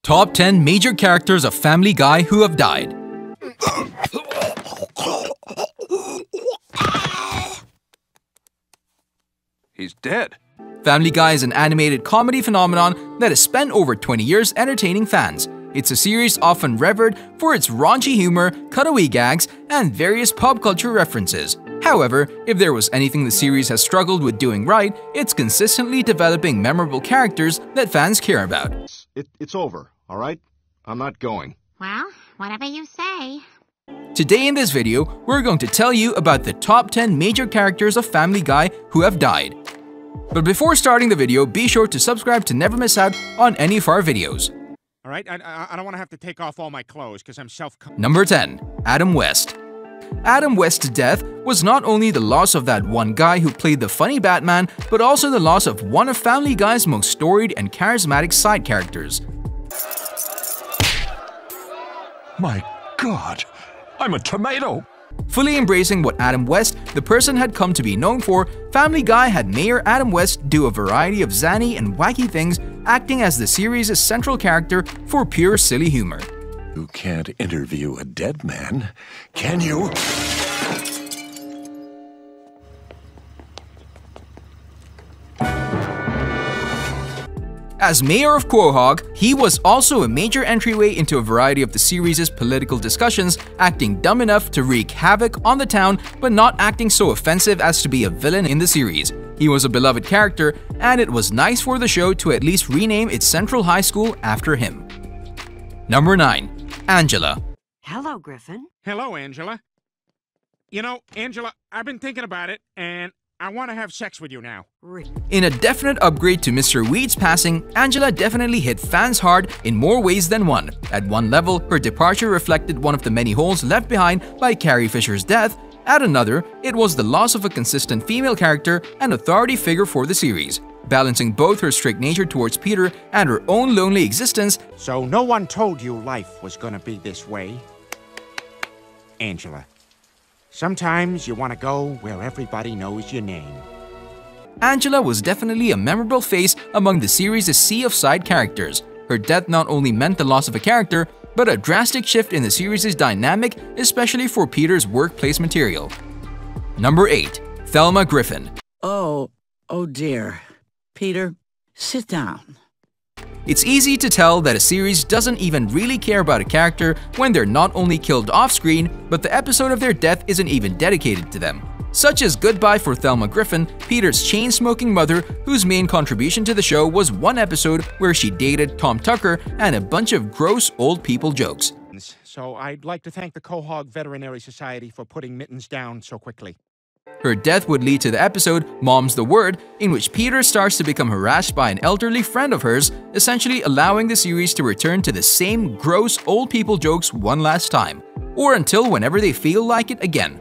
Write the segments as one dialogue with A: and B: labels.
A: Top 10 major characters of Family Guy who have died.
B: He's dead.
A: Family Guy is an animated comedy phenomenon that has spent over 20 years entertaining fans. It's a series often revered for its raunchy humor, cutaway gags, and various pop culture references. However, if there was anything the series has struggled with doing right, it's consistently developing memorable characters that fans care about.
C: It's over, all right? I'm not going.
D: Well, whatever you say.
A: Today in this video, we're going to tell you about the top 10 major characters of Family Guy who have died. But before starting the video, be sure to subscribe to never miss out on any of our videos.
E: All right, I don't want to have to take off all my clothes because I'm
A: Number 10. Adam West. Adam West's death was not only the loss of that one guy who played the funny Batman, but also the loss of one of Family Guy's most storied and charismatic side characters.
F: My God, I'm a tomato!
A: Fully embracing what Adam West, the person, had come to be known for, Family Guy had Mayor Adam West do a variety of zany and wacky things, acting as the series' central character for pure silly humor.
F: You can't interview a dead man, can you?
A: As mayor of Quahog, he was also a major entryway into a variety of the series' political discussions, acting dumb enough to wreak havoc on the town, but not acting so offensive as to be a villain in the series. He was a beloved character, and it was nice for the show to at least rename its central high school after him. Number 9. Angela.
G: Hello, Griffin.
E: Hello, Angela. You know, Angela, I've been thinking about it, and I want to have sex with you now.
A: In a definite upgrade to Mr. Weed's passing, Angela definitely hit fans hard in more ways than one. At one level, her departure reflected one of the many holes left behind by Carrie Fisher's death. At another, it was the loss of a consistent female character and authority figure for the series. Balancing both her strict nature towards Peter and her own lonely existence.
E: So no one told you life was gonna be this way? Angela. Sometimes you want to go where everybody knows your name.
A: Angela was definitely a memorable face among the series' sea of side characters. Her death not only meant the loss of a character, but a drastic shift in the series' dynamic, especially for Peter's workplace material. Number 8. Thelma Griffin.
G: Oh dear. Peter, sit down.
A: It's easy to tell that a series doesn't even really care about a character when they're not only killed off-screen, but the episode of their death isn't even dedicated to them. Such as Goodbye for Thelma Griffin, Peter's chain-smoking mother, whose main contribution to the show was one episode where she dated Tom Tucker and a bunch of gross old people jokes.
E: So I'd like to thank the Quahog Veterinary Society for putting Mittens down so quickly.
A: Her death would lead to the episode Mom's the Word, in which Peter starts to become harassed by an elderly friend of hers, essentially allowing the series to return to the same gross old people jokes one last time, or until whenever they feel like it again.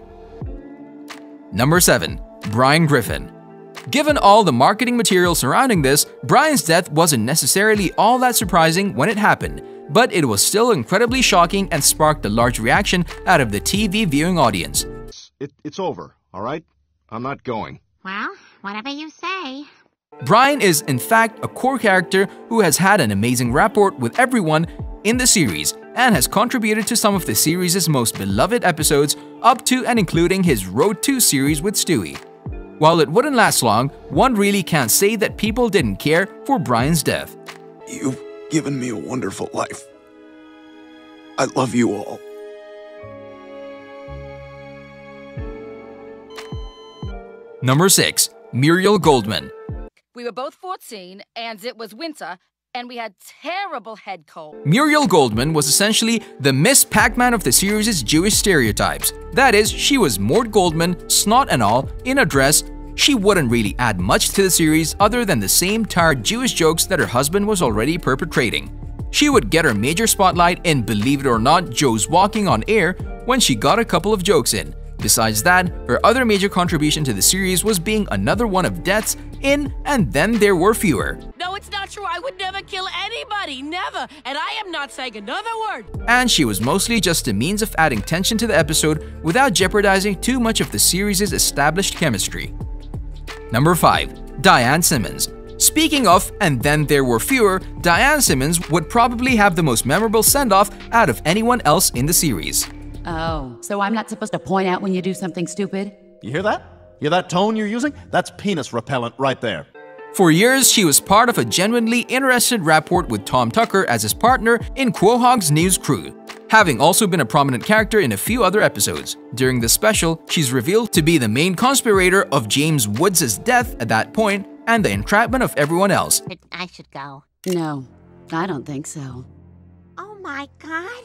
A: Number 7. Brian Griffin. Given all the marketing material surrounding this, Brian's death wasn't necessarily all that surprising when it happened, but it was still incredibly shocking and sparked a large reaction out of the TV viewing audience.
C: It's over, all right? I'm not going.
D: Well, whatever you say.
A: Brian is, in fact, a core character who has had an amazing rapport with everyone in the series and has contributed to some of the series' most beloved episodes, up to and including his Road 2 series with Stewie. While it wouldn't last long, one really can't say that people didn't care for Brian's death.
F: You've given me a wonderful life. I love you all.
A: Number 6. Muriel Goldman.
H: We were both 14, and it was winter, and we had terrible head cold.
A: Muriel Goldman was essentially the Miss Pac-Man of the series' Jewish stereotypes. That is, she was Mort Goldman, snot and all, in a dress. She wouldn't really add much to the series other than the same tired Jewish jokes that her husband was already perpetrating. She would get her major spotlight in Believe It or Not, Joe's Walking on Air when she got a couple of jokes in. Besides that, her other major contribution to the series was being another one of deaths in And Then There Were Fewer.
I: No, it's not true. I would never kill anybody. Never. And I am not saying another word.
A: And she was mostly just a means of adding tension to the episode without jeopardizing too much of the series' established chemistry. Number 5. Diane Simmons. Speaking of "and then there were fewer," Diane Simmons would probably have the most memorable send-off out of anyone else in the series.
B: Oh, so I'm not supposed to point out when you do something stupid?
J: You hear that? Hear that tone you're using? That's penis repellent right there.
A: For years, she was part of a genuinely interested rapport with Tom Tucker as his partner in Quahog's news crew, having also been a prominent character in a few other episodes. During this special, she's revealed to be the main conspirator of James Woods' death at that point and the entrapment of everyone else.
D: I should go.
B: No, I don't think so.
D: Oh my god.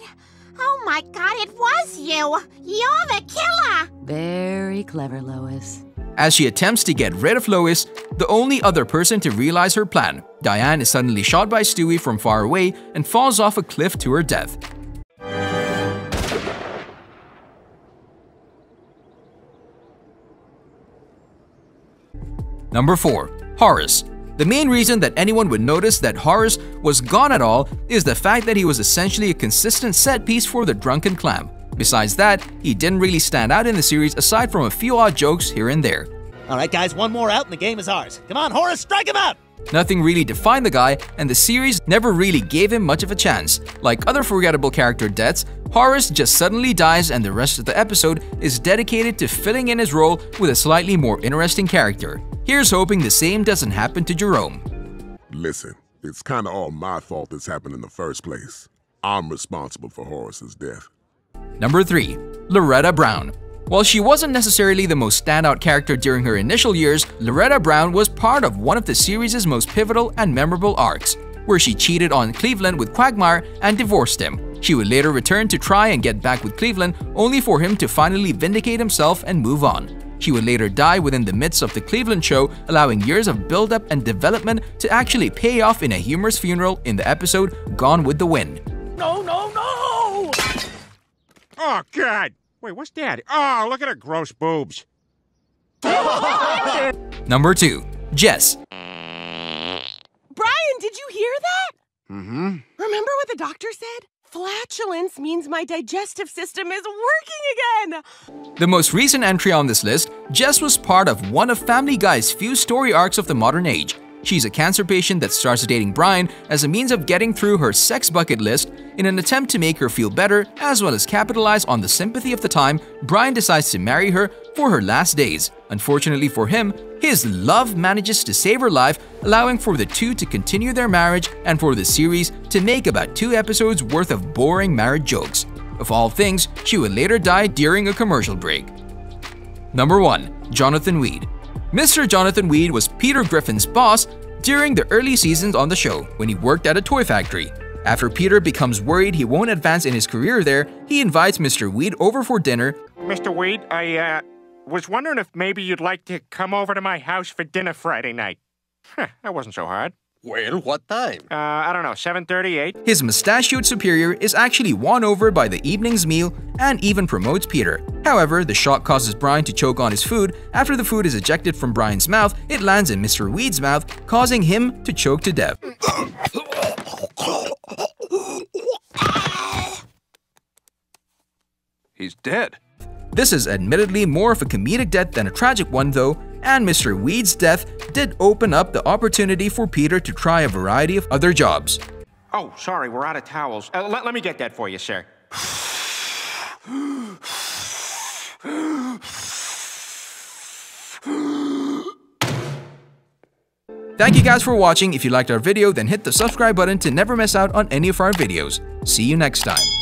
D: Oh my god, it was you! You're the killer!
B: Very clever, Lois.
A: As she attempts to get rid of Lois, the only other person to realize her plan, Diane is suddenly shot by Stewie from far away and falls off a cliff to her death. Number 4. Horace. The main reason that anyone would notice that Horace was gone at all is the fact that he was essentially a consistent set piece for the Drunken Clam. Besides that, he didn't really stand out in the series aside from a few odd jokes here and there.
J: Alright guys, one more out and the game is ours. Come on, Horace, strike him out!
A: Nothing really defined the guy, and the series never really gave him much of a chance. Like other forgettable character deaths, Horace just suddenly dies and the rest of the episode is dedicated to filling in his role with a slightly more interesting character. Here's hoping the same doesn't happen to Jerome.
K: Listen, it's kinda all my fault this happened in the first place. I'm responsible for Horace's death.
A: Number 3. Loretta Brown. While she wasn't necessarily the most standout character during her initial years, Loretta Brown was part of one of the series' most pivotal and memorable arcs, where she cheated on Cleveland with Quagmire and divorced him. She would later return to try and get back with Cleveland, only for him to finally vindicate himself and move on. She would later die within the midst of the Cleveland show, allowing years of build-up and development to actually pay off in a humorous funeral in the episode Gone with the Wind.
E: No, no, no! Oh, God! Wait, what's that? Oh, look at her gross boobs.
A: Number 2. Jess.
I: Brian, did you hear that?
C: Mm-hmm.
I: Remember what the doctor said? Flatulence means my digestive system is working again!
A: The most recent entry on this list, Jess was part of one of Family Guy's few story arcs of the modern age. She's a cancer patient that starts dating Brian as a means of getting through her sex bucket list. In an attempt to make her feel better, as well as capitalize on the sympathy of the time, Brian decides to marry her for her last days. Unfortunately for him, his love manages to save her life, allowing for the two to continue their marriage and for the series to make about 2 episodes worth of boring marriage jokes. Of all things, she would later die during a commercial break. Number 1. Jonathan Weed. Mr. Jonathan Weed was Peter Griffin's boss during the early seasons on the show when he worked at a toy factory. After Peter becomes worried he won't advance in his career there, he invites Mr. Weed over for dinner.
E: Mr. Weed, I was wondering if maybe you'd like to come over to my house for dinner Friday night. That wasn't so hard.
L: Well, what time?
E: I don't know, 7:38.
A: His mustachioed superior is actually won over by the evening's meal and even promotes Peter. However, the shock causes Brian to choke on his food. After the food is ejected from Brian's mouth, it lands in Mr. Weed's mouth, causing him to choke to death.
L: He's dead.
A: This is admittedly more of a comedic death than a tragic one though, and Mr. Weed's death did open up the opportunity for Peter to try a variety of other jobs.
E: Oh, sorry, we're out of towels. Let me get that for you, sir.
A: Thank you guys for watching. If you liked our video, then hit the subscribe button to never miss out on any of our videos. See you next time.